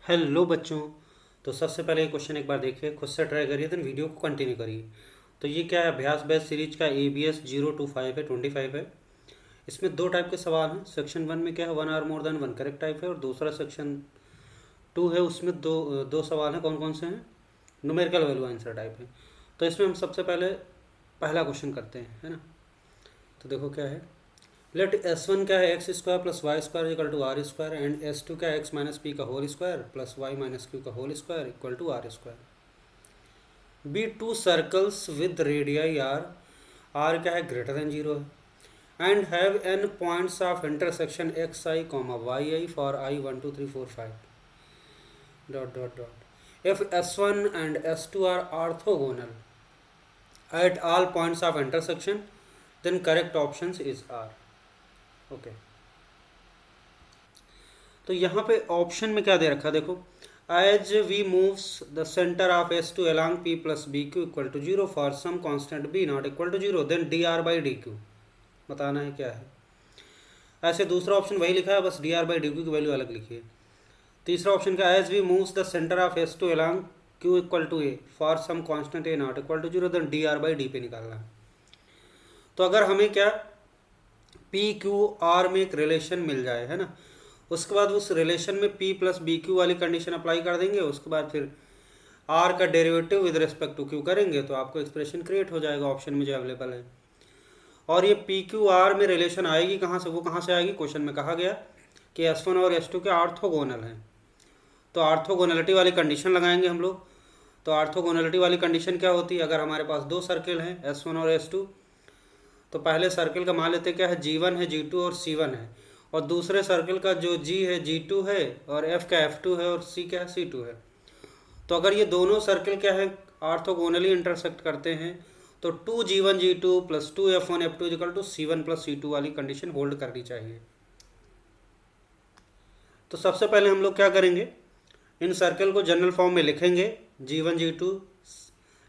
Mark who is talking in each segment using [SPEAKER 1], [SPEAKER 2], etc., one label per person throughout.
[SPEAKER 1] Hello बच्चों। तो सबसे पहले ये क्वेश्चन एक बार देखिए, खुद से ट्राई करिए, देन वीडियो को कंटिन्यू करिए। तो ये क्या है, अभ्यास बेस सीरीज का ABS 025 है, 25 है। इसमें दो टाइप के सवाल हैं। सेक्शन 1 में क्या है, 1 और मोर देन 1 करेक्ट टाइप है, और दूसरा सेक्शन 2 है, उसमें दो दो सवाल हैं। कौन कौन से हैं? न्यूमेरिकल वैल्यू आंसर टाइप है। तो इसमें हम सबसे पहले पहला क्वेश्चन करते हैं, है ना। तो देखो क्या है, लेट S1 क्या है, x square plus y square equal to r square, and S2 क्या है, एक्स माइनस पी का whole square plus y minus q का whole square equal to r square. Be two circles with radii r क्या है, greater than zero है, and have n points of intersection x i comma y i for i 1 2 3 4 5 dot dot dot. If S1 and S2 are orthogonal at all points of intersection, then correct option is R. Okay, तो यहाँ पे option में क्या दे रखा है, देखो, as we moves the centre of S2 along P plus B Q equal to zero for some constant B not equal to zero, then dr by D q बताना है क्या है। ऐसे दूसरा ऑप्शन वही लिखा है, बस dr बाई डी क्यू की वैल्यू अलग लिखी है। तीसरा ऑप्शन का as we moves the centre of S2 along Q equal to A for some constant A not equal to zero, then dr by D पे निकालना है। तो अगर हमें क्या PQR में एक रिलेशन मिल जाए, है ना, उसके बाद उस रिलेशन में P प्लस बी क्यू वाली कंडीशन अप्लाई कर देंगे, उसके बाद फिर R का derivative with respect to Q करेंगे, तो आपको एक्सप्रेशन क्रिएट हो जाएगा ऑप्शन में जो अवेलेबल है। और ये PQR में रिलेशन आएगी कहाँ से, वो कहाँ से आएगी, क्वेश्चन में कहा गया कि S1 और S2 के ऑर्थोगोनल हैं। तो ऑर्थोगोनलिटी वाली कंडीशन लगाएंगे हम लोग। तो ऑर्थोगोनलिटी वाली कंडीशन क्या होती है, अगर हमारे पास दो सर्किल हैं S1 और S2, तो पहले सर्किल का मान लेते हैं क्या है, G1 है, G2 और C1 है, और दूसरे सर्किल का जो G है G2 है, और F का F2 है, और C क्या है C2 है। तो अगर ये दोनों सर्किल क्या है, ऑर्थोगोनली इंटरसेक्ट करते हैं, तो 2G1 G2 plus 2F1 F2 equal to C1 plus C2 वाली कंडीशन होल्ड करनी चाहिए। तो सबसे पहले हम लोग क्या करेंगे, इन सर्कल को जनरल फॉर्म में लिखेंगे, G1 G2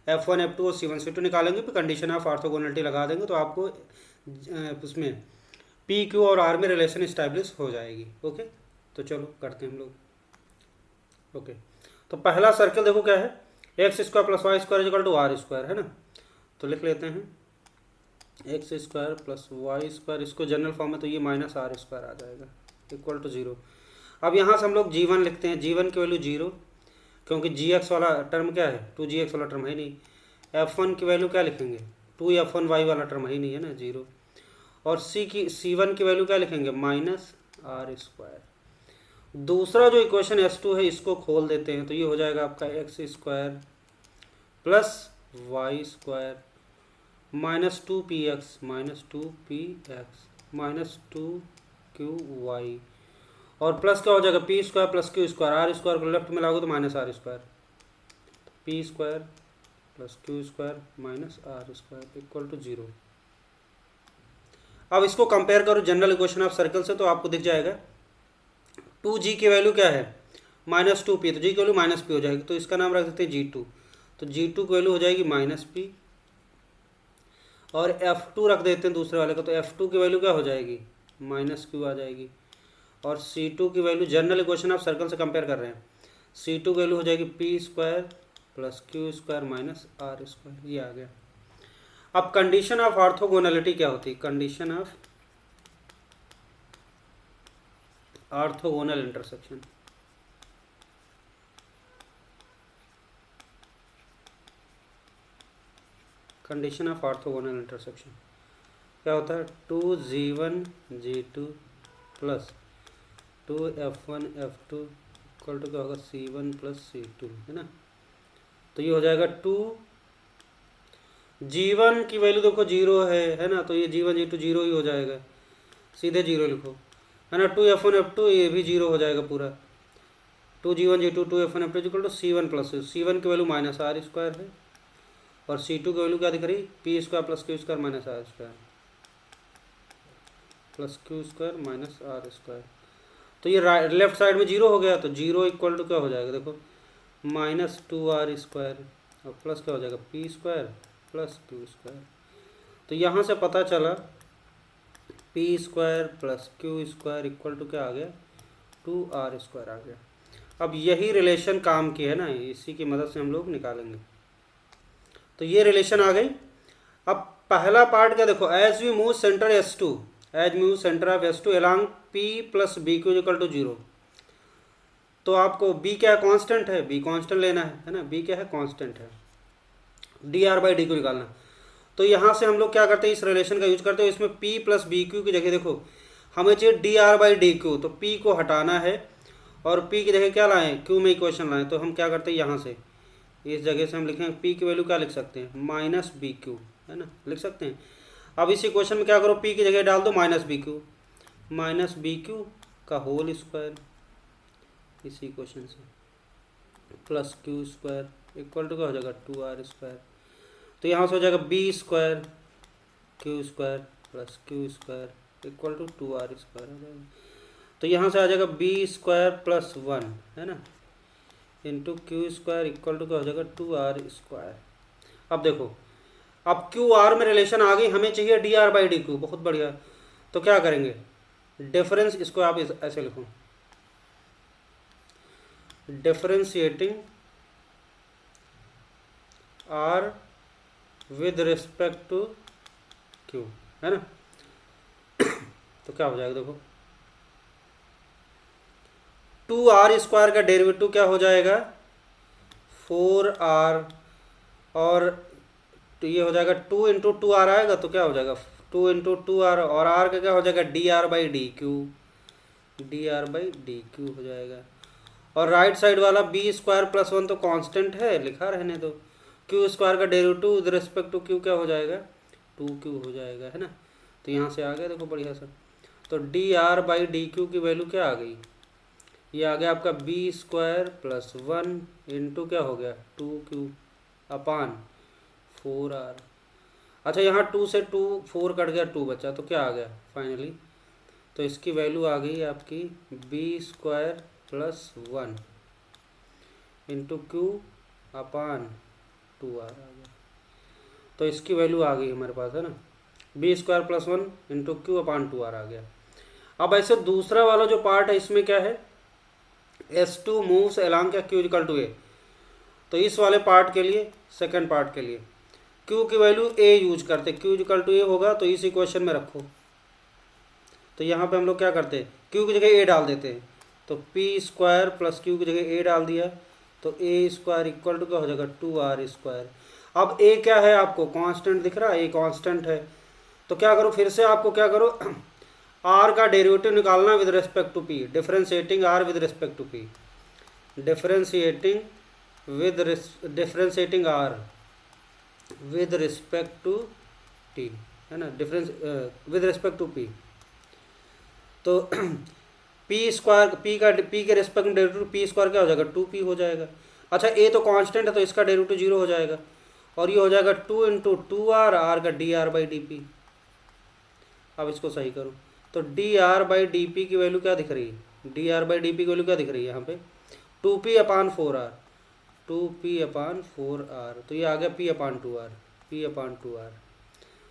[SPEAKER 1] F1 F2 और C1 C2 निकालेंगे, फिर कंडीशन ऑफ ऑर्थोगोनलिटी लगा देंगे, तो आपको उसमें P Q और R में रिलेशन इस्टेब्लिश हो जाएगी। ओके, तो चलो करते हैं हम लोग। ओके, तो पहला सर्कल देखो क्या है, x square plus y square equal to r square, है ना। तो लिख लेते हैं x square plus y square, इसको जनरल फॉर्म में तो ये माइनस आर स्क्वायर आ जाएगा इक्वल टू जीरो। अब यहाँ से हम लोग G1 लिखते हैं, G1 की वैल्यू जीरो, क्योंकि GX वाला टर्म क्या है, 2GX वाला टर्म है नहीं। F1 की वैल्यू क्या लिखेंगे, 2F1Y वाला टर्म है नहीं, है ना, जीरो। और C1 की वैल्यू क्या लिखेंगे, माइनस आर स्क्वायर। दूसरा जो इक्वेशन S2 है, इसको खोल देते हैं, तो ये हो जाएगा आपका x square plus y square minus 2PX minus 2PX minus 2QY, और प्लस क्या हो जाएगा, P square plus Q square, r square को लेफ्ट में लागू तो minus r square, P square plus Q square minus r square equal to zero. अब इसको कंपेयर करो जनरल इक्वेशन ऑफ सर्कल से, तो आपको दिख जाएगा 2G की वैल्यू क्या है, माइनस 2P, तो G की वैल्यू माइनस P हो जाएगी, तो इसका नाम रख देते हैं G2। तो G2 की वैल्यू हो जाएगी माइनस P, और F2 रख देते हैं दूसरे वाले का, तो F2 की वैल्यू क्या हो जाएगी, माइनस Q आ जाएगी। और C2 की value general equation of circle से कंपेयर कर रहे हैं, C2 की वैल्यू हो जाएगी P square plus Q square minus r square, ये आ गया। अब कंडीशन ऑफ ऑर्थोगोनलिटी क्या होती है, condition of orthogonal intersection. Condition of orthogonal intersection क्या होता है, 2G1 G2 plus 2F1 F2 equal to क्या होगा, C1 प्लस C2, है ना। तो ये हो जाएगा 2G1 की वैल्यू देखो जीरो है ना, तो ये G1 G2 जीरो ही हो जाएगा, सीधे जीरो लिखो, है ना। 2F1 F2 ये भी जीरो हो जाएगा पूरा, 2G1 G2 2F1 F2 equal to C1 plus C1 की वैल्यू माइनस आर स्क्वायर है, और C2 की वैल्यू क्या दिख रही, P square plus Q square minus r square plus Q square minus r square. तो ये लेफ्ट साइड में जीरो हो गया, तो जीरो इक्वल टू क्या हो जाएगा, देखो माइनस 2R स्क्वायर, और प्लस क्या हो जाएगा, P square plus Q square. तो यहाँ से पता चला P square plus Q square equal to क्या आ गया, 2R स्क्वायर आ गया। अब यही रिलेशन काम की है ना, इसी की मदद से हम लोग निकालेंगे। तो ये रिलेशन आ गई। अब पहला पार्ट क्या देखो, as we move centre S2, as move centre of S2 along P plus B Q equal to 0। तो आपको B क्या है, कांस्टेंट है, B कांस्टेंट लेना है ना, B क्या है, कांस्टेंट है। dr/dq निकालना। तो यहाँ से हम लोग क्या करते हैं, इस रिलेशन का यूज करते हैं। इसमें P प्लस बी क्यू की जगह देखो हमें चाहिए dr/dq, तो P को हटाना है और P की जगह क्या लाएं, Q में इक्वेशन लाएं। तो हम क्या करते हैं, यहाँ से इस जगह से हम लिखेंगे P की वैल्यू क्या लिख सकते हैं, माइनस बी क्यू, है ना, लिख सकते हैं। अब इस इक्वेशन में क्या करो, P की जगह डाल दो माइनस बी क्यू का होल स्क्वायर, इसी इक्वेशन से plus Q square equal to क्या हो जाएगा, 2r²। तो यहाँ से हो जाएगा B square Q square plus Q square equal to 2r² हो जाएगा। तो यहाँ से आ जाएगा बी स्क्वायर प्लस 1, है ना, into Q square equal to क्या हो जाएगा, 2r²। अब देखो, अब क्यू आर में रिलेशन आ गई, हमें चाहिए dr/dq, बहुत बढ़िया। तो क्या करेंगे, डिफरेंस, इसको आप ऐसे लिखो, differentiating r with respect to Q, है ना। तो क्या हो जाएगा देखो, 2r² का डेरिवेटिव क्या हो जाएगा, 4r, और तो ये हो जाएगा 2 इंटू 2r आएगा, तो क्या हो जाएगा 2 इंटू 2r, और r का क्या हो जाएगा dr/dq हो जाएगा। और राइट साइड वाला b² प्लस 1 तो कांस्टेंट है, लिखा रहने दो। q² का derivative with respect to q क्या हो जाएगा, 2q हो जाएगा, है ना। तो यहाँ से आ गया देखो बढ़िया सा। तो dr/dq की वैल्यू क्या आ गई, ये आ गया आपका b² प्लस 1 इंटू क्या हो गया, 2q अपान 4r। अच्छा, यहाँ 2 से 2 4 कट गया, 2 बचा, तो क्या आ गया फाइनली, तो इसकी वैल्यू आ गई आपकी b² plus 1 into Q upon 2r आ गया। तो इसकी वैल्यू आ गई हमारे पास, है ना, b² plus 1 into Q upon 2r आ गया। अब ऐसे दूसरा वाला जो पार्ट है, इसमें क्या है, S2 मूव्स अलॉन्ग क्या Q इक्वल टू a। तो इस वाले पार्ट के लिए, सेकंड पार्ट के लिए Q की वैल्यू a यूज करते, Q इक्वल टू a होगा, तो इस इक्वेशन में रखो। तो यहाँ पे हम लोग क्या करते हैं, Q की जगह a डाल देते हैं। तो p² प्लस Q की जगह a डाल दिया, तो a² इक्वल टू क्या हो जाएगा, 2r²। अब a क्या है, आपको कांस्टेंट दिख रहा है, a कांस्टेंट है। तो क्या करो, फिर से आपको क्या करो, r का डेरिवेटिव निकालना with respect to p, differentiating r with respect to p, differentiating r with respect to t, है ना, difference with respect to p। तो p के रिस्पेक्ट में डेरिवेटिव p² क्या हो जाएगा, 2p हो जाएगा। अच्छा, a तो कांस्टेंट है, तो इसका डेरिवेटिव 0 हो जाएगा, और ये हो जाएगा 2 इंटू 2r, r का dr/dp। अब इसको सही करो, तो dr/dp की वैल्यू क्या दिख रही है, dr/dp की वैल्यू क्या दिख रही है यहाँ पे, 2p अपान 4r, 2p अपान 4r। तो ये आ गया p अपान 2r, p अपान 2r।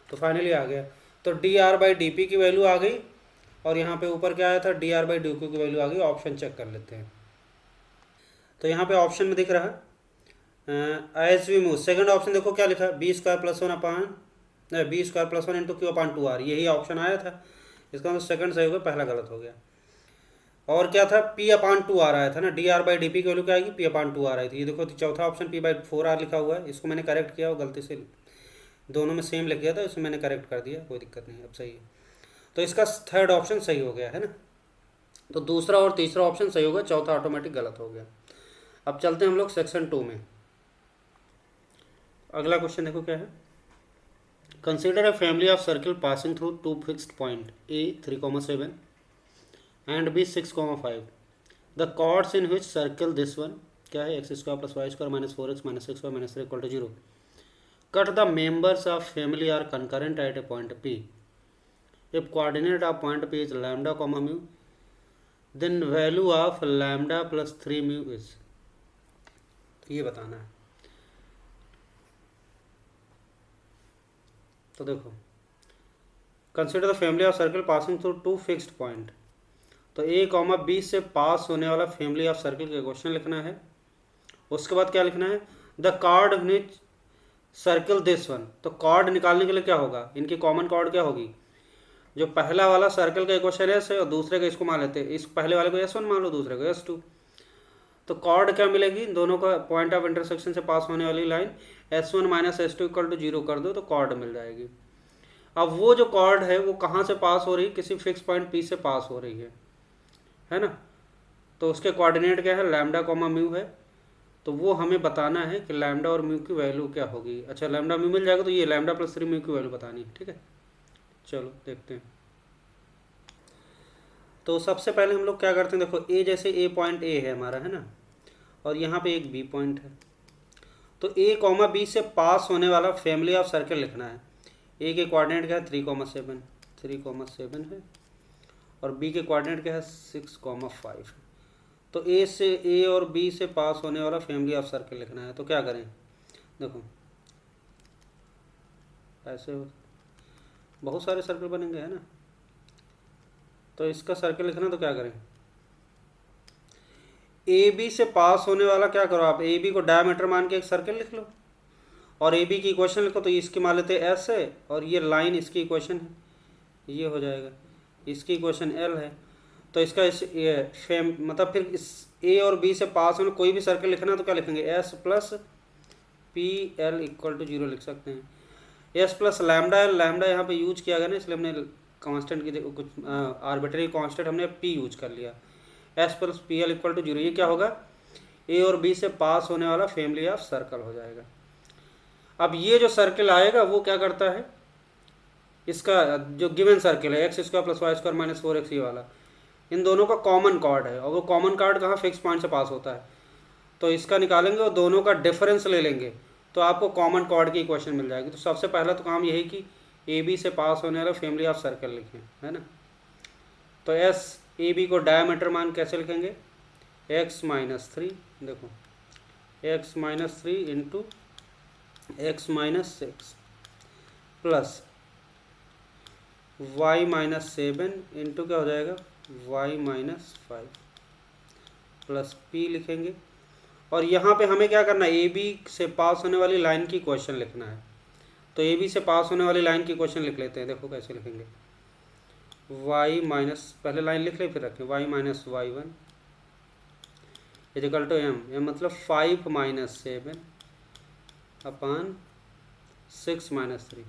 [SPEAKER 1] तो फाइनली आ गया। तो dr/dp की वैल्यू आ गई, और यहाँ पे ऊपर क्या आया था, dr/dq की वैल्यू आ गई। ऑप्शन चेक कर लेते हैं। तो यहाँ पे ऑप्शन में दिख रहा है as we move, second option देखो क्या लिखा है, b² plus 1 upon b² plus 1 into Q upon 2r, यही ऑप्शन आया था। इसका मतलब सेकंड सही हो गया, पहला गलत हो गया। और क्या था, p अपान 2r आया था ना, dr/dp की वैल्यू क्या आएगी, p अपान 2r आई थी। ये देखो चौथा ऑप्शन p/4r लिखा हुआ है, इसको मैंने करेक्ट किया और गलती से दोनों में सेम लिख गया था, इसमें मैंने करेक्ट कर दिया, कोई दिक्कत नहीं, अब सही है। तो इसका थर्ड ऑप्शन सही हो गया, है ना। तो दूसरा और तीसरा ऑप्शन सही हो गया, चौथा ऑटोमेटिक गलत हो गया। अब चलते हैं हम लोग सेक्शन 2 में। अगला क्वेश्चन देखो क्या है, consider a family of circle passing through two fixed point a 3,7 and b 6,5। The chords in which circle this one क्या है, x² plus y² minus 4x minus 6y minus 3 equal to 0। Cut the members of family are concurrent at a point p। If coordinate of point P is lambda comma mu, then value of lambda plus 3 mu is, तो ये बताना है। तो देखो, consider the family of circle passing through two fixed point. तो A comma B से pass होने वाला फैमिली ऑफ सर्कल का क्वेश्चन लिखना है। उसके बाद क्या लिखना है, the chord which circle this one. तो कार्ड निकालने के लिए क्या होगा, इनकी कॉमन कार्ड क्या होगी, जो पहला वाला सर्कल का इक्वेशन एस है और दूसरे का इसको मान लेते हैं, इस पहले वाले को एस वन मान लो, दूसरे को एस टू। तो कार्ड क्या मिलेगी, दोनों का पॉइंट ऑफ इंटरसेक्शन से पास होने वाली line S one minus S two equal to zero कर दो तो कार्ड मिल जाएगी। अब वो जो कार्ड है वो कहाँ से पास हो रही है, किसी फिक्स पॉइंट पी से पास हो रही है ना। तो उसके कोऑर्डिनेट क्या है, लैम्डा कॉमा म्यू है। तो वो हमें बताना है कि लैम्डा और म्यू की वैल्यू क्या होगी। अच्छा लैम्डा म्यू मिल जाएगा तो ये लैम्डा प्लस 3 म्यू की वैल्यू बतानी है, ठीक है। चलो देखते हैं। तो सबसे पहले हम लोग क्या करते हैं, देखो ए जैसे ए पॉइंट ए है हमारा, है ना, और यहाँ पे एक बी पॉइंट है। तो ए कॉमा बी से पास होने वाला फैमिली ऑफ सर्कल लिखना है। ए के कोऑर्डिनेट क्या है 3,7, 3,7 है, और बी के कोऑर्डिनेट क्या है 6,5। तो ए और बी से पास होने वाला फैमिली ऑफ सर्कल लिखना है। तो क्या करें, देखो ऐसे बहुत सारे सर्कल बनेंगे, है ना। तो इसका सर्कल लिखना, तो क्या करें, ए बी से पास होने वाला क्या करो आप, ए बी को डायमीटर मान के एक सर्कल लिख लो और ए बी की इक्वेशन लिखो। तो इसकी मान लेते हैं एस है और ये लाइन इसकी इक्वेशन है, ये हो जाएगा, इसकी इक्वेशन एल है। तो इसका मतलब फिर इस ए और बी से पास होने कोई भी सर्कल लिखना तो क्या लिखेंगे, S plus P L equal to zero लिख सकते हैं। S plus lambda L, lambda यहाँ पे यूज किया गया ना, इसलिए हमने कांस्टेंट की कुछ आर्बिट्ररी कांस्टेंट हमने पी यूज कर लिया। S plus P L equal to zero, ये क्या होगा, ए और बी से पास होने वाला फैमिली ऑफ सर्कल हो जाएगा। अब ये जो सर्कल आएगा वो क्या करता है, इसका जो गिवन सर्कल है x square plus y square minus 4x ये वाला, इन दोनों का कॉमन कार्ड है, और वो कॉमन कार्ड कहाँ फिक्स पॉइंट से पास होता है। तो इसका निकालेंगे और दोनों का डिफरेंस ले लेंगे तो आपको कॉमन कार्ड की इक्वेशन मिल जाएगी। तो सबसे पहला तो काम यही कि ए बी से पास होने वाला फैमिली ऑफ सर्कल लिखें, है ना। तो एस ए बी को डायमीटर मान कैसे लिखेंगे, एक्स माइनस 3, देखो x minus 3 into x minus 6 plus y minus 7 into क्या हो जाएगा, वाई माइनस 5 प्लस पी लिखेंगे। और यहाँ पे हमें क्या करना है, ए बी से पास होने वाली लाइन की क्वेश्चन लिखना है। तो ए बी से पास होने वाली लाइन की क्वेश्चन लिख लेते हैं, देखो कैसे लिखेंगे, वाई माइनस, पहले लाइन लिख ले फिर रखें, y minus y 1 equal to M मतलब 5 माइनस 7 अपान 6 माइनस 3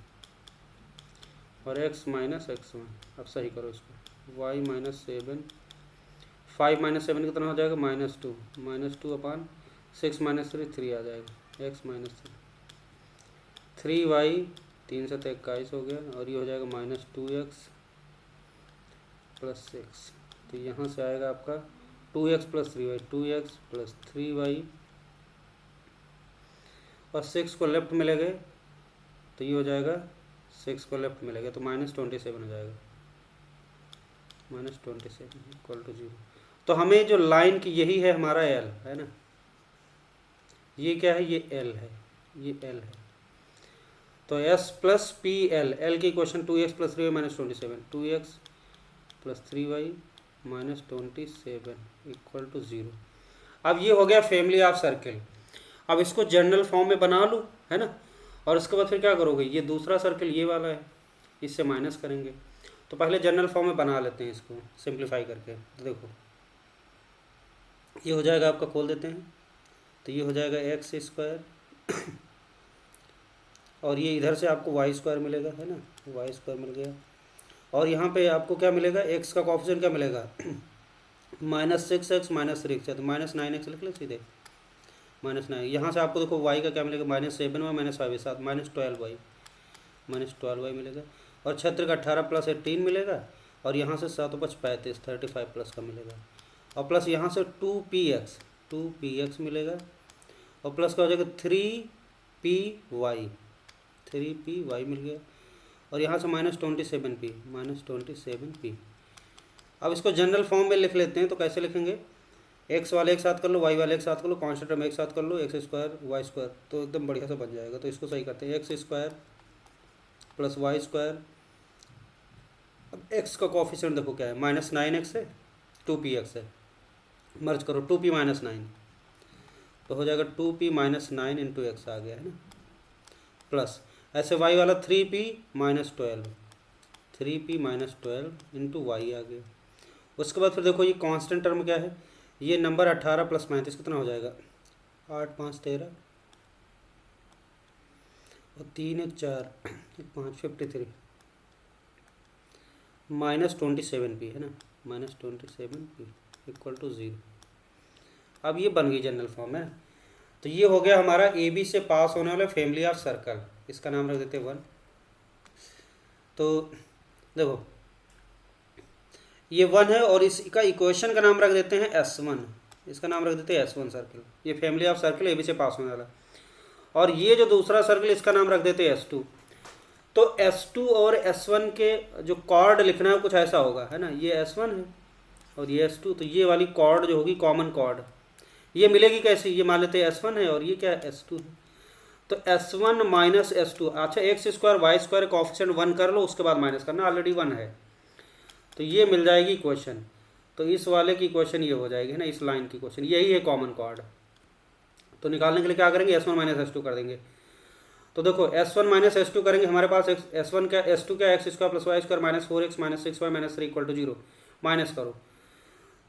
[SPEAKER 1] और x माइनस एक्स 1। अब सही करो इसको, वाई माइनस 7, 5 माइनस 7 कितना हो जाएगा, -2 अपान 6 माइनस 3 3 आ जाएगा, x माइनस 3 वाई 3 से 21 हो गया, और ये हो जाएगा -2x प्लस 6। तो यहाँ से आएगा आपका 2x plus 3y, 2x plus 3y, और 6 को लेफ्ट में ले गए तो ये हो जाएगा 6 को लेफ्ट में ले गए तो -27 हो जाएगा, -27 इक्वल टू 0। तो हमें जो लाइन की यही है हमारा एल, है ना, ये क्या है, ये एल है, ये एल है। तो S plus P L, L की equation 2x plus 3y minus 27, 2x plus 3y minus 27 equal to 0। अब ये हो गया फैमिली ऑफ सर्कल। अब इसको जनरल फॉर्म में बना लूँ, है ना, और इसके बाद फिर क्या करोगे, ये दूसरा सर्कल ये वाला है, इससे माइनस करेंगे। तो पहले जनरल फॉर्म में बना लेते हैं इसको सिंप्लीफाई करके। तो देखो ये हो जाएगा आपका, खोल देते हैं, तो ये हो जाएगा एक्स स्क्वायर और ये इधर से आपको वाई स्क्वायर मिलेगा, है ना, वाई स्क्वायर मिल गया। और यहाँ पे आपको क्या मिलेगा, एक्स का कोएफिशिएंट क्या मिलेगा, -6x माइनस 3x, तो -9x लिख ले सीधे, -9। यहाँ से आपको देखो वाई का क्या मिलेगा, -7y माइनस 5 साथ -12y मिलेगा। और क्षेत्र का 18 प्लस 18 मिलेगा, और यहाँ से 7 5 35 35 प्लस का मिलेगा, और प्लस यहाँ से 2px मिलेगा, और प्लस का हो जाएगा 3py मिल गया, और यहाँ से -27p। अब इसको जनरल फॉर्म में लिख लेते हैं। तो कैसे लिखेंगे, एक्स वाले एक साथ कर लो, वाई वाले एक साथ कर लो, कॉन्स्टेंट में एक साथ कर लो, एक्स स्क्वायर वाई स्क्वायर, तो एकदम बढ़िया से बन जाएगा। तो इसको सही करते हैं, x square plus y square. अब एक्स का कोएफिशिएंट देखो क्या है, -9x है, 2px है, मर्ज करो 2p माइनस 9 तो हो जाएगा 2p माइनस 9 इंटू एक्स आ गया है ना, प्लस ऐसे y वाला 3p minus 12, 3p minus 12 into y आ गया। उसके बाद फिर देखो ये कांस्टेंट टर्म क्या है, ये नंबर 18 प्लस 35 कितना हो जाएगा, 8 5 13 और 3 1 4 5 53 माइनस 27p है ना, माइनस 27p इक्वल टू 0। अब ये बन गई जनरल फॉर्म है। तो ये हो गया हमारा ए बी से पास होने वाला फैमिली ऑफ सर्कल, इसका नाम रख देते हैं 1। तो देखो ये 1 है और इसका इक्वेशन का नाम रख देते हैं S1, इसका नाम रख देते हैं S1 सर्कल, ये family of circle A B से पास होने वाला। और ये जो दूसरा सर्कल इसका नाम रख देते हैं S2। तो S2 और S1 के जो कॉर्ड लिखना है कुछ ऐसा होगा है ना, ये S1 है और ये S2, तो ये वाली कॉर्ड जो होगी कॉमन कॉर्ड ये मिलेगी कैसी, ये मान लेते हैं S1 है और ये क्या है S2 है। तो S1 माइनस S2, अच्छा x square y square coefficient 1 कर लो, उसके बाद माइनस करना, ऑलरेडी 1 है तो ये मिल जाएगी इक्वेशन। तो इस वाले की इक्वेशन ये हो जाएगी है ना, इस लाइन की इक्वेशन यही है कॉमन कॉर्ड। तो निकालने के लिए क्या करेंगे, S1 माइनस S2 कर देंगे। तो देखो S1 माइनस S2 करेंगे, हमारे पास S1 क्या S2 क्या x square plus y square minus 4x minus 6y minus 3 equal to 0, minus करो।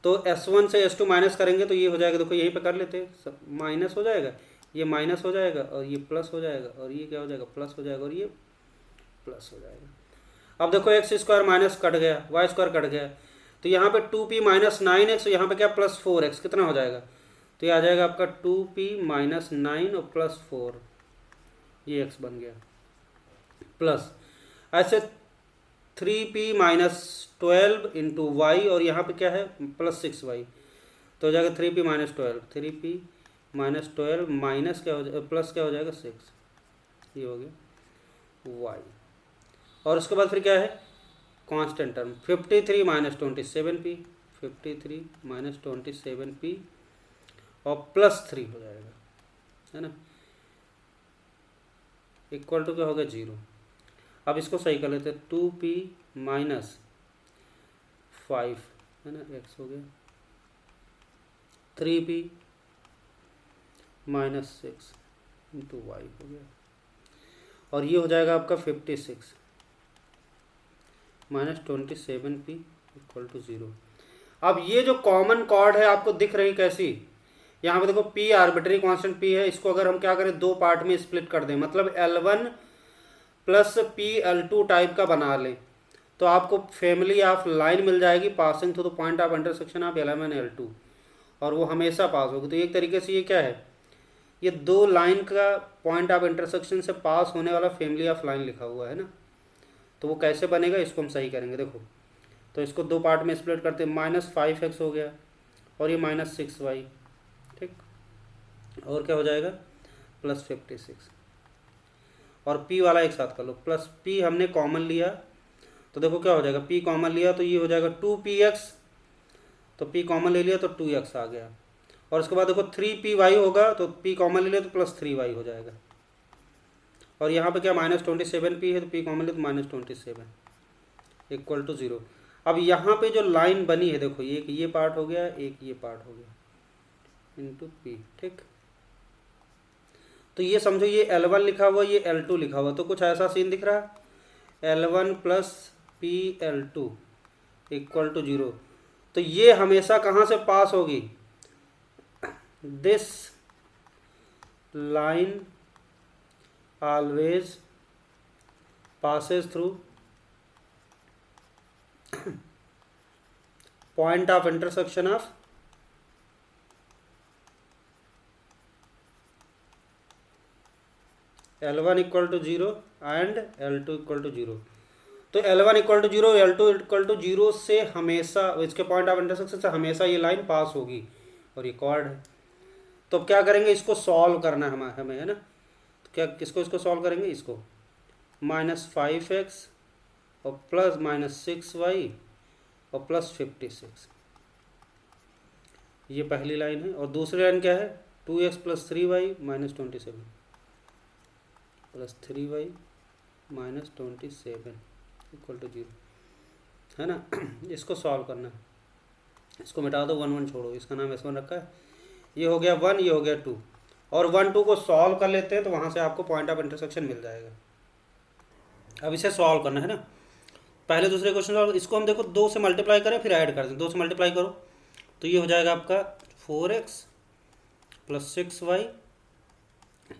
[SPEAKER 1] तो S1 से S2 माइनस करेंगे तो ये हो जाएगा, देखो यहीं पे कर लेते हैं, माइनस हो जाएगा, ये माइनस हो जाएगा और ये प्लस हो जाएगा और ये क्या हो जाएगा प्लस हो जाएगा और ये प्लस हो जाएगा। अब देखो एक्स स्क्वायर माइनस कट गया, वाई स्क्वायर कट गया, तो यहाँ पे 2p माइनस 9x, यहाँ पे क्या प्लस 4x कितना हो जाएगा, तो ये आ जाएगा आपका 2p माइनस 9 और प्लस 4, ये x बन गया, प्लस ऐसे 3p माइनस 12 इंटू वाई और यहाँ पे क्या है प्लस 6y, तो हो जाएगा 3p minus 12, 3p minus 12 minus क्या हो जाएगा प्लस क्या हो जाएगा 6, ये हो गया y। और उसके बाद फिर क्या है constant term 53 minus 27p, 53 minus 27p और प्लस 3 हो जाएगा है ना, इक्वल टू क्या हो गया 0। अब इसको सही कर लेते हैं, 2p माइनस 5 है ना, x हो गया, 3p माइनस 6 इंटू वाई हो गया, और ये हो जाएगा आपका 56 माइनस 27p इक्वल टू 0। अब ये जो कॉमन कॉर्ड है आपको दिख रही कैसी, यहाँ पे देखो p आर्बिट्री कांस्टेंट p है, इसको अगर हम क्या करें दो पार्ट में स्प्लिट कर दें, मतलब L1 प्लस PL2 टाइप का बना लें, तो आपको फैमिली ऑफ लाइन मिल जाएगी passing through the point of intersection of L1 L2, और वो हमेशा पास होगी। तो एक तरीके से ये क्या है, ये दो लाइन का पॉइंट ऑफ इंटरसेक्शन से पास होने वाला फैमिली ऑफ लाइन लिखा हुआ है ना। तो वो कैसे बनेगा इसको हम सही करेंगे, देखो तो इसको दो पार्ट में स्प्लिट करते हैं, माइनस 5x हो गया और ये माइनस 6y, ठीक, और क्या हो जाएगा प्लस 56, और p वाला एक साथ कर लो, प्लस p हमने कॉमन लिया तो देखो क्या हो जाएगा, p कॉमन लिया तो ये हो जाएगा 2px, तो p कॉमन ले लिया तो 2x आ गया, और उसके बाद देखो 3py होगा तो p कॉमन ले लिया तो प्लस 3y हो जाएगा, और यहाँ पे क्या माइनस 27p है तो p कॉमन ले तो माइनस 27 इक्वल टू 0। अब यहाँ पे जो लाइन बनी है देखो, एक ये पार्ट हो गया एक ये पार्ट हो गया इंटू p, ठीक। तो ये समझो ये L1 लिखा हुआ ये L2 लिखा हुआ, तो कुछ ऐसा सीन दिख रहा है, L1 plus PL2 equal to 0। तो ये हमेशा कहाँ से पास होगी, this line always passes through point of intersection of L1 equal to 0 and L2 equal to 0। तो L1 equal to 0 L2 equal to 0 से हमेशा इसके पॉइंट ऑफ इंटरसेक्शन से हमेशा ये लाइन पास होगी, और ये कॉर्ड है। तो अब क्या करेंगे, इसको सॉल्व करना है हमें है ना, तो क्या किसको इसको सॉल्व करेंगे, इसको माइनस 5x और प्लस माइनस 6y और प्लस 56, ये पहली लाइन है। और दूसरी लाइन क्या है, 2x plus 3y minus 27 plus 3y minus 27 equal to 0 है ना। इसको सॉल्व करना है, इसको मिटा दो, 1 1 छोड़ो, इसका नाम S1 रखा है। ये हो गया 1, ये हो गया 2, और 1 2 को सॉल्व कर लेते हैं तो वहाँ से आपको पॉइंट ऑफ इंटरसेक्शन मिल जाएगा। अब इसे सॉल्व करना है ना, पहले दूसरे क्वेश्चन सॉल्व, इसको हम देखो 2 से मल्टीप्लाई करें फिर ऐड कर दें। 2 से मल्टीप्लाई करो तो ये हो जाएगा आपका 4x प्लस 6y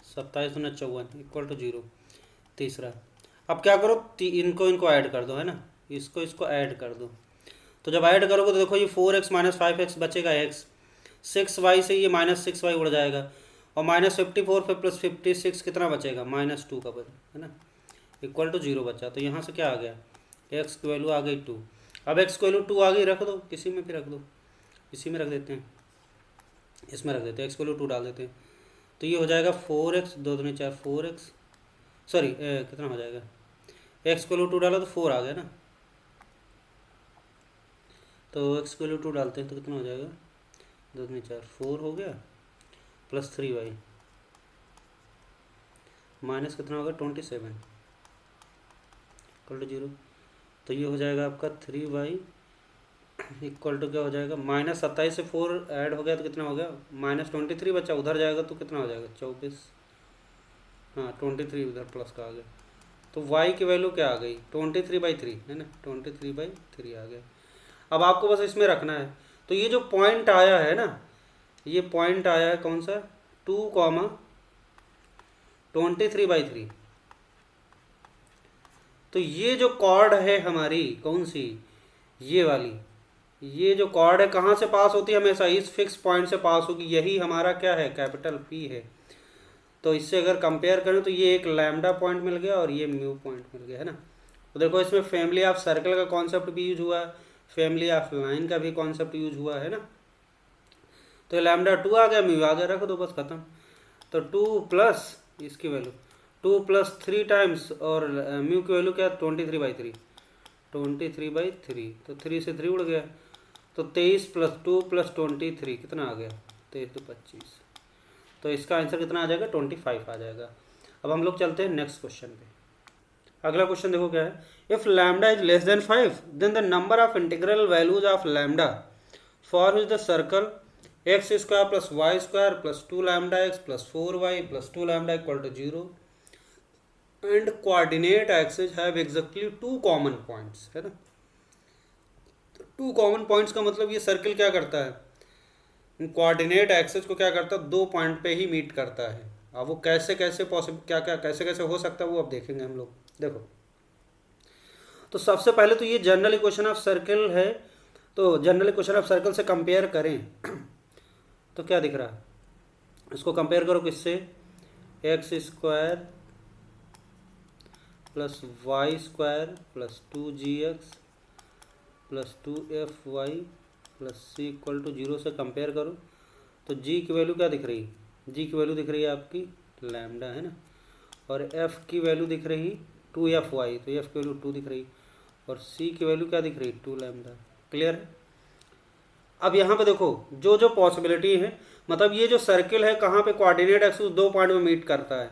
[SPEAKER 1] 27 दूना 54 इक्वल टू 0। तीसरा, अब क्या करो, इनको ऐड कर दो, है ना, इसको ऐड कर दो। तो जब ऐड करोगे तो देखो ये 4x माइनस 5x बचेगा x, 6y से ये माइनस 6y उड़ जाएगा, और माइनस 54 फिर प्लस 56 कितना बचेगा, -2 का बचा, है ना, इक्वल टू 0 बचा। तो यहाँ से क्या आ गया, x की वैल्यू आ गई 2। अब x की वैल्यू 2 आ गई, रख दो किसी में भी रख दो, इसी में रख देते हैं, इसमें रख देते हैं, x की वैल्यू 2 डाल देते हैं। तो ये हो जाएगा 4x 2 दूनी 4 4x, सॉरी कितना हो जाएगा, x की वैल्यू 2 डाला तो 4 आ गया ना, तो x की वैल्यू 2 डालते हैं तो कितना हो जाएगा, 2 दूनी 4 4 हो गया, प्लस 3y माइनस कितना होगा 27 इक्वल टू 0। तो ये हो जाएगा आपका 3y इक्वल टू क्या हो जाएगा, -27 से 4 ऐड हो गया तो कितना हो गया, -23 बचा, उधर जाएगा तो कितना हो जाएगा 24, हाँ 23 उधर प्लस का आ गया। तो y की वैल्यू क्या आ गई, 23/3, है ना, 23/3 आ गया। अब आपको बस इसमें रखना है, तो ये जो पॉइंट आया है ना, ये पॉइंट आया है कौन सा, 2, 23/3। तो ये जो कॉर्ड है हमारी कौन सी, ये वाली, ये जो कॉर्ड है कहाँ से पास होती है, हमेशा इस फिक्स पॉइंट से पास होगी, यही हमारा क्या है, कैपिटल P है। तो इससे अगर कंपेयर करें तो ये एक लैम्डा पॉइंट मिल गया और ये म्यू पॉइंट मिल गया, है ना। तो देखो इसमें फैमिली ऑफ सर्कल का कॉन्सेप्ट भी यूज हुआ है, फैमिली ऑफ लाइन का भी कॉन्सेप्ट यूज हुआ है ना। तो लैम्डा 2 आ गया, म्यू आ गया, रख दो बस खत्म। तो 2 प्लस इसकी वैल्यू 2 प्लस 3 टाइम्स, और म्यू की वैल्यू क्या है 23/3, 23/3, तो 3 से 3 उड़ गया, तो 23 प्लस 2 प्लस 23 कितना आ गया, 23 तो 25। तो इसका आंसर कितना आ जाएगा, 25 आ जाएगा। अब हम लोग चलते हैं नेक्स्ट क्वेश्चन पे। अगला क्वेश्चन देखो क्या है, if lambda is less than 5 then the number of integral values of lambda for which the circle x square plus y square plus 2 lambda x plus 4y plus 2 lambda equal to 0 and coordinate axis have exactly 2 common points, है ना। 2 common points का मतलब ये circle क्या करता है, coordinate axis को क्या करता है, 2 पॉइंट पे ही मीट करता है। अब वो कैसे कैसे पॉसिबल, क्या क्या कैसे कैसे हो सकता है वो अब देखेंगे हम लोग। देखो तो सबसे पहले तो ये जनरल इक्वेशन ऑफ सर्कल है, तो जनरल इक्वेशन ऑफ सर्कल से कंपेयर करें तो क्या दिख रहा है, इसको कंपेयर करो किससे, x square plus y square plus 2gx plus 2fy plus C equal to 0 से कंपेयर करो। तो g की वैल्यू क्या दिख रही है, g की वैल्यू दिख रही है आपकी लैम्डा, है ना, और f की वैल्यू दिख रही 2fy, तो f की वैल्यू 2 दिख रही, और c की वैल्यू क्या दिख रही 2 लैम्डा। क्लियर है। अब यहाँ पे देखो जो जो पॉसिबिलिटी है, मतलब ये जो सर्किल है कहाँ पे कोऑर्डिनेट एक्सिस 2 पॉइंट में मीट करता है,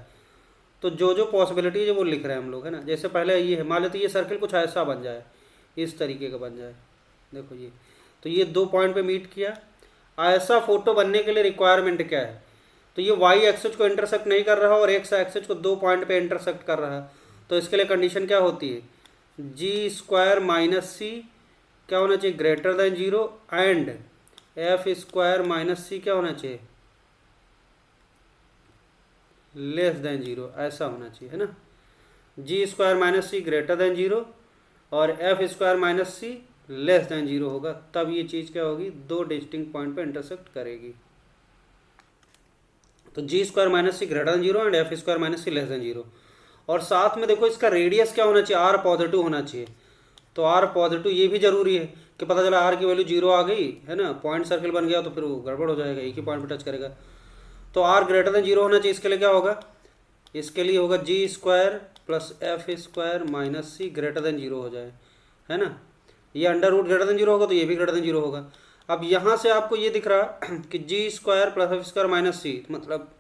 [SPEAKER 1] तो जो जो पॉसिबिलिटी है वो लिख रहे हैं हम लोग, है ना। जैसे पहले ये है, मान लेते ये सर्किल कुछ ऐसा बन जाए, इस तरीके का बन जाए, देखो ये, तो ये 2 पॉइंट पे मीट किया। ऐसा फोटो बनने के लिए रिक्वायरमेंट क्या है, तो ये वाई एक्सिस को इंटरसेक्ट नहीं कर रहा और एक्स एक्सिस को 2 पॉइंट पे इंटरसेक्ट कर रहा, तो इसके लिए कंडीशन क्या होती है, जी स्क्वायर माइनस सी क्या होना चाहिए, greater than 0, and F square minus C क्या होना चाहिए, लेस देन 0, ऐसा होना चाहिए, है ना। जी square minus c greater than 0 और F square minus c less than 0 होगा, तब ये चीज़ क्या होगी, 2 डिस्टिंक्ट पॉइंट पे इंटरसेक्ट करेगी। तो g square minus c greater than 0 and F square minus c less than 0, और साथ में देखो इसका रेडियस क्या होना चाहिए, आर पॉजिटिव होना चाहिए। तो आर पॉजिटिव ये भी जरूरी है कि पता चला आर की वैल्यू 0 आ गई, है ना, पॉइंट सर्कल बन गया तो फिर वो गड़बड़ हो जाएगा, एक ही पॉइंट पे टच करेगा। तो आर ग्रेटर देन 0 होना चाहिए, इसके लिए क्या होगा, इसके लिए होगा g square plus f square minus c greater than 0 हो जाए, है ना। ये अंडर रूट ग्रेटर देन 0 होगा तो ये भी ग्रेटर देन 0 होगा। अब यहाँ से आपको ये दिख रहा कि g square plus f square minus c मतलब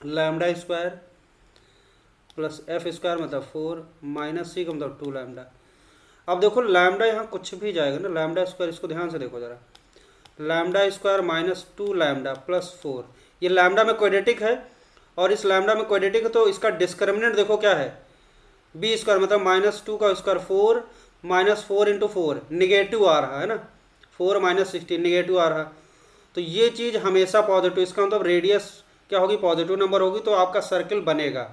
[SPEAKER 1] lambda square plus f square मतलब 4 माइनस सी का मतलब 2 लैम्डा। अब देखो लैम्डा यहाँ कुछ भी जाएगा ना, लैम्डा स्क्वायर, इसको ध्यान से देखो जरा, lambda square minus 2 lambda plus 4, ये लैम्डा में क्वाड्रेटिक है और इस लैम्डा में क्वाड्रेटिक है, तो इसका डिस्क्रिमिनेंट देखो क्या है, बी स्क्वायर, मतलब -2 का स्क्वायर 4, -4 इंटू 4 निगेटिव आ रहा है ना, 4 - 16 निगेटिव आ रहा, तो ये चीज़ हमेशा पॉजिटिव, इसका मतलब रेडियस क्या होगी, पॉजिटिव नंबर होगी, तो आपका सर्किल बनेगा।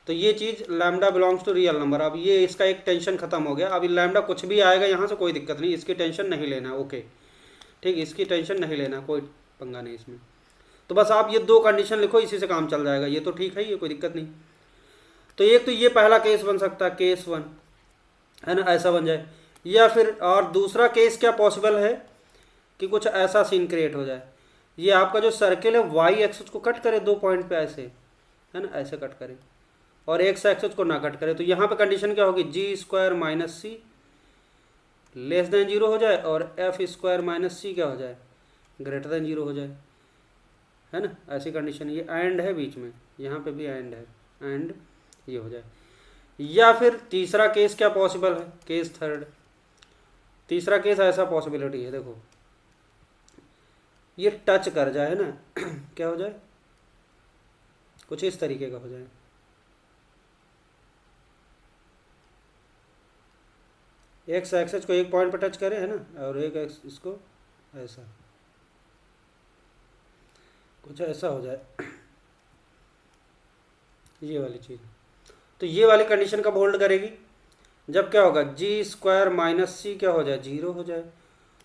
[SPEAKER 1] तो ये चीज़ lambda belongs to real number. अब ये इसका एक टेंशन खत्म हो गया। अब लैम्डा कुछ भी आएगा यहाँ से कोई दिक्कत नहीं, इसकी टेंशन नहीं लेना, ओके ठीक, इसकी टेंशन नहीं लेना, कोई पंगा नहीं इसमें। तो बस आप ये दो कंडीशन लिखो, इसी से काम चल जाएगा, ये तो ठीक है, ये कोई दिक्कत नहीं। तो एक तो ये पहला केस बन सकता है, केस 1 है ना, ऐसा बन जाए, या फिर और दूसरा केस क्या पॉसिबल है कि कुछ ऐसा सीन क्रिएट हो जाए, ये आपका जो सर्किल है वाई एक्सिस को कट करे 2 पॉइंट पे ऐसे, है ना, ऐसे कट करे और एक्स एक्सिस को ना कट करे। तो यहाँ पे कंडीशन क्या होगी, जी square minus c less than 0 हो जाए और एफ स्क्वायर माइनस सी क्या हो जाए, ग्रेटर देन 0 हो जाए, है ना, ऐसी कंडीशन। ये एंड है बीच में, यहाँ पे भी एंड है, एंड ये हो जाए। या फिर तीसरा केस क्या पॉसिबल है, केस 3, तीसरा केस ऐसा पॉसिबिलिटी है, देखो ये टच कर जाए ना क्या हो जाए, कुछ इस तरीके का हो जाए, एक्स एक्सिस को एक पॉइंट पर टच करे, है ना, और एक एक्स इसको ऐसा, कुछ ऐसा हो जाए ये वाली चीज़। तो ये वाली कंडीशन कब होल्ड करेगी, जब क्या होगा, जी स्क्वायर माइनस सी क्या हो जाए, 0 हो जाए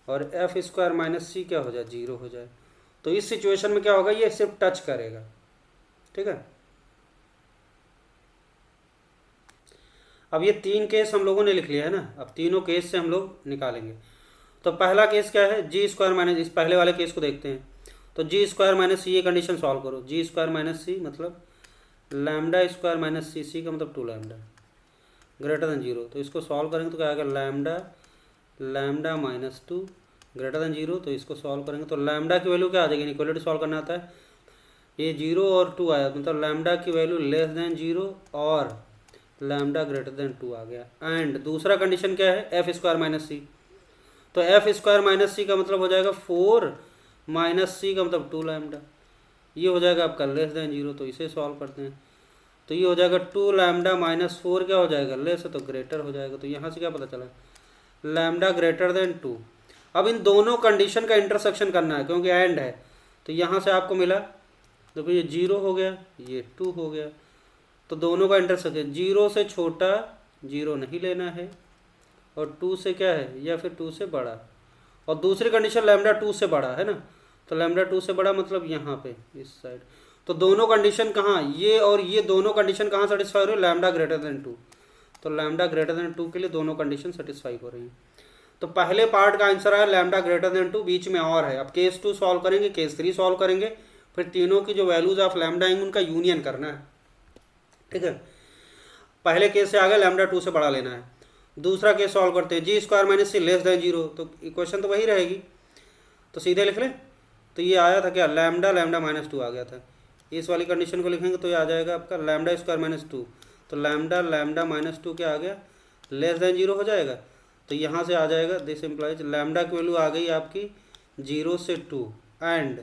[SPEAKER 1] और एफ स्क्वायर माइनस सी क्या हो जाए, 0 हो जाए। तो इस सिचुएशन में क्या होगा, ये सिर्फ टच करेगा, ठीक है। अब ये 3 केस हम लोगों ने लिख लिया है ना, अब तीनों केस से हम लोग निकालेंगे। तो पहला केस क्या है, जी स्क्वायर माइनस, इस पहले वाले केस को देखते हैं। तो जी स्क्वायर माइनस सी, ये कंडीशन सॉल्व करो, जी स्क्वायर माइनस सी मतलब लैम्डा स्क्वायर माइनस सी, सी का मतलब 2 लैम्डा ग्रेटर देन 0। तो इसको सॉल्व करेंगे तो क्या आएगा, लैम्डा माइनस 2 ग्रेटर देन 0। तो इसको सॉल्व करेंगे तो लैम्डा की वैल्यू क्या आ जाएगी, इक्वलिटी सॉल्व करना आता है, ये 0 और 2 आया, मतलब लैम्डा की वैल्यू लेस देन 0 और लैम्डा ग्रेटर देन 2 आ गया। एंड दूसरा कंडीशन क्या है, एफ स्क्वायर माइनस सी, तो एफ स्क्वायर माइनस सी का मतलब हो जाएगा 4 माइनस सी का मतलब 2 लैम्डा, ये हो जाएगा आपका लेस देन 0। तो इसे सॉल्व करते हैं तो ये हो जाएगा 2 लैम्डा माइनस 4 क्या हो जाएगा, लेस है तो ग्रेटर हो जाएगा। तो यहाँ से क्या पता चला, लैम्डा ग्रेटर देन 2। अब इन दोनों कंडीशन का इंटरसेक्शन करना है क्योंकि एंड है, तो यहाँ से आपको मिला, देखो ये 0 हो गया, ये 2 हो गया, तो दोनों का इंटरसेक्शन, 0 से छोटा 0 नहीं लेना है और 2 से क्या है, या फिर 2 से बड़ा, और दूसरी कंडीशन लैम्डा 2 से बड़ा है ना, तो लैम्डा 2 से बड़ा मतलब यहाँ पे इस साइड। तो दोनों कंडीशन कहाँ, ये और ये दोनों कंडीशन कहाँ सेटिस्फाई हो रही है, लैम्डा ग्रेटर देन 2। तो लैम्डा ग्रेटर देन 2 के लिए दोनों कंडीशन सेटिस्फाई हो रही हैं। तो पहले पार्ट का आंसर आया लैम्डा ग्रेटर देन 2, बीच में और है। अब केस 2 सॉल्व करेंगे, केस 3 सॉल्व करेंगे, फिर तीनों की जो वैल्यूज ऑफ लैम्डा आएंगे उनका यूनियन करना है, ठीक है। पहले केस से आगे लैम्डा 2 से बड़ा लेना है। दूसरा केस सॉल्व करते हैं, जी square minus c less than 0, तो इक्वेशन तो वही रहेगी, तो सीधे लिख लें। तो ये आया था क्या, लैम्डा माइनस 2 आ गया था। इस वाली कंडीशन को लिखेंगे तो ये आ जाएगा आपका लैम्डा स्क्वायर माइनस 2, तो लैम्डा माइनस 2 क्या आ गया, लेस देन 0 हो जाएगा। तो यहाँ से आ जाएगा, दिस इम्प्लाइज लैम्डा की वैल्यू आ गई आपकी 0 से 2। एंड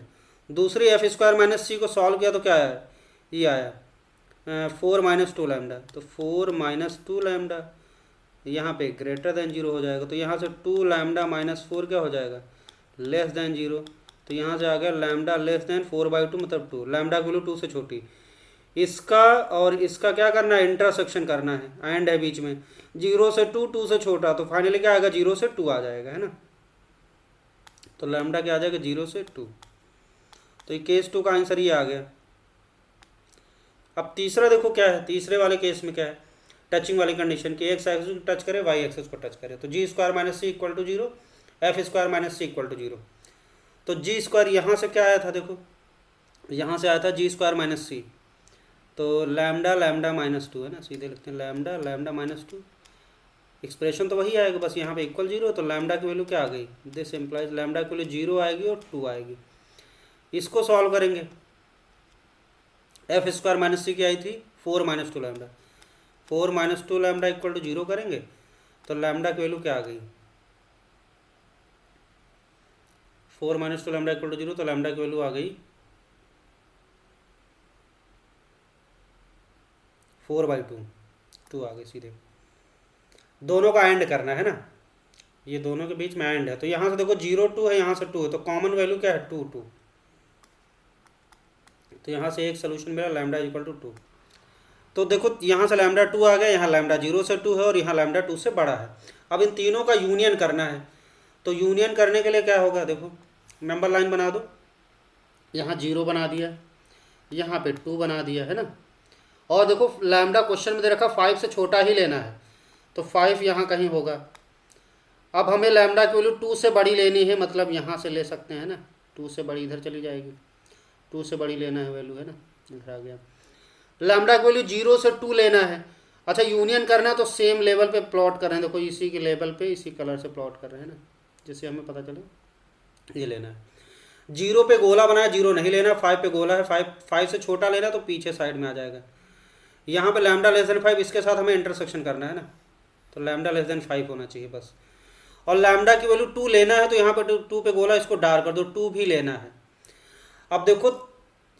[SPEAKER 1] दूसरी एफ स्क्वायर माइनस सी को सॉल्व किया तो क्या आया, ये आया 4 माइनस 2 लैम्डा, तो 4 माइनस 2 लैम्डा यहाँ पे ग्रेटर देन 0 हो जाएगा। तो यहाँ से 2 लैम्डा माइनस 4 क्या हो जाएगा, लेस देन 0। तो यहाँ से आ गया लैम्डा लेस देन 4/2 मतलब 2, लैम्डा की वैल्यू 2 से छोटी। इसका और इसका क्या करना है, इंटरसेक्शन करना है, एंड है बीच में, 0 से 2, 2 से छोटा, तो फाइनली क्या आएगा, 0 से 2 आ जाएगा, है ना। तो लैम्डा क्या आ जाएगा, 0 से 2। तो ये केस 2 का आंसर ये आ गया। अब तीसरा देखो क्या है, तीसरे वाले केस में क्या है, टचिंग वाली कंडीशन की, एक्स एक्सिस को टच करे, वाई एक्सिस को टच करे, तो g square minus c equal to 0, f square minus c equal to 0। तो जी स्क्वायर यहाँ से क्या आया था, देखो यहाँ से आया था जी स्क्वायर माइनस सी, तो लैम्डा माइनस 2 है ना, सीधे लिखते हैं लैम्डा माइनस 2। एक्सप्रेशन तो वही आएगा, बस यहाँ पे इक्वल 0, तो लैम्डा की वैल्यू क्या आ गई, दिस इम्प्लाइज लैम्डा की वैल्यू 0 आएगी और 2 आएगी। इसको सॉल्व करेंगे, एफ स्क्वायर माइनस सी की आई थी 4 minus 2 lambda, 4 minus 2 lambda equal to 0 करेंगे तो लैम्डा की वैल्यू क्या आ गई, 4 - 2 लैम्डा इक्वल टू 0, तो लैम्डा की वैल्यू आ गई 4/2, 2 आ गई सीधे। दोनों का एंड करना है ना, ये दोनों के बीच में एंड है, तो यहाँ से देखो 0 2 है, यहाँ से 2 है, तो कॉमन वैल्यू क्या है 2 2, तो यहाँ से एक सोल्यूशन मिला लैम्डा इक्वल टू 2। तो देखो यहाँ से लैम्डा 2 आ गया, यहाँ लैम्डा 0 से 2 है और यहाँ लैम्डा 2 से बड़ा है। अब इन तीनों का यूनियन करना है, तो यूनियन करने के लिए क्या होगा, देखो नंबर लाइन बना दो, यहाँ 0 बना दिया, यहाँ पे 2 बना दिया है ना, और देखो लैम्डा क्वेश्चन में दे रखा 5 से छोटा ही लेना है, तो 5 यहाँ कहीं होगा। अब हमें लैम्डा की वैल्यू 2 से बड़ी लेनी है, मतलब यहाँ से ले सकते हैं ना, 2 से बड़ी इधर चली जाएगी, 2 से बड़ी लेना है वैल्यू, है ना, इधर आ गया। लैम्डा की वैल्यू 0 से 2 लेना है। अच्छा यूनियन करना है तो सेम लेवल पे प्लॉट कर रहे हैं, देखो इसी के लेवल पे इसी कलर से प्लॉट कर रहे हैं ना, जिससे हमें पता चले ये लेना है। 0 पे गोला बनाया, 0 नहीं लेना, 5 पे गोला है, 5 से छोटा लेना, तो पीछे साइड में आ जाएगा। यहाँ पे लैम्डा लेस देन 5, इसके साथ हमें इंटरसेक्शन करना है ना, तो लैम्डा लेस देन 5 होना चाहिए बस। और लैम्डा की वैल्यू 2 लेना है, तो यहाँ पे 2 पे गोला, इसको डार्क कर दो, 2 भी लेना है। अब देखो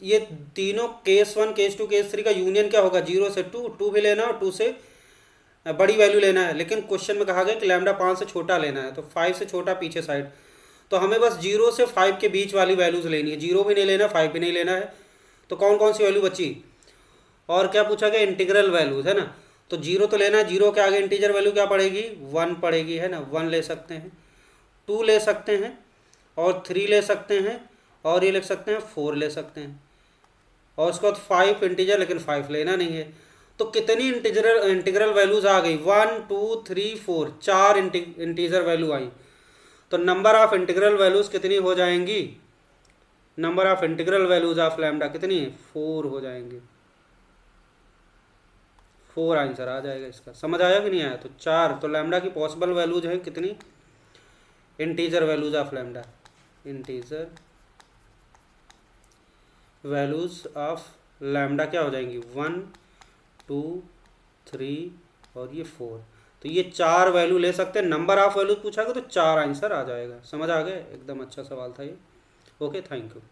[SPEAKER 1] ये तीनों केस 1 केस 2 केस 3 का यूनियन क्या होगा, 0 से 2, 2 भी लेना है और 2 से बड़ी वैल्यू लेना है, लेकिन क्वेश्चन में कहा गया कि लैम्डा 5 से छोटा लेना है, तो 5 से छोटा पीछे साइड, तो हमें बस 0 से 5 के बीच वाली वैल्यूज लेनी है, 0 भी नहीं लेना, 5 भी नहीं लेना है। तो कौन कौन सी वैल्यू बची, और क्या पूछा गया, इंटीग्रल वैल्यूज है ना, तो 0 तो लेना है, 0 के आगे इंटीजर वैल्यू क्या पड़ेगी, 1 पड़ेगी, है ना, 1 ले सकते हैं, 2 ले सकते हैं, और 3 ले सकते हैं, और ये लिख सकते हैं 4 ले सकते हैं, और उसके बाद 5 इंटीजर, लेकिन 5 लेना नहीं है। तो कितनी इंटीग्रल वैल्यूज आ गई, 1 2 3 4, 4 इंटीजर वैल्यू आई। तो नंबर ऑफ इंटीग्रल वैल्यूज कितनी हो जाएंगी, number of integral values of lambda कितनी, 4 हो जाएंगे, 4 आंसर आ जाएगा इसका। समझ आया कि नहीं आया, तो 4, तो लैम्डा की पॉसिबल वैल्यूज है कितनी, integer values of lambda, integer values of lambda क्या हो जाएंगी, 1 2 3 और ये 4, तो ये 4 वैल्यू ले सकते हैं। नंबर ऑफ वैल्यूज पूछा गया तो 4 आंसर आ जाएगा। समझ आ गया, एकदम अच्छा सवाल था ये। Okay, thank you.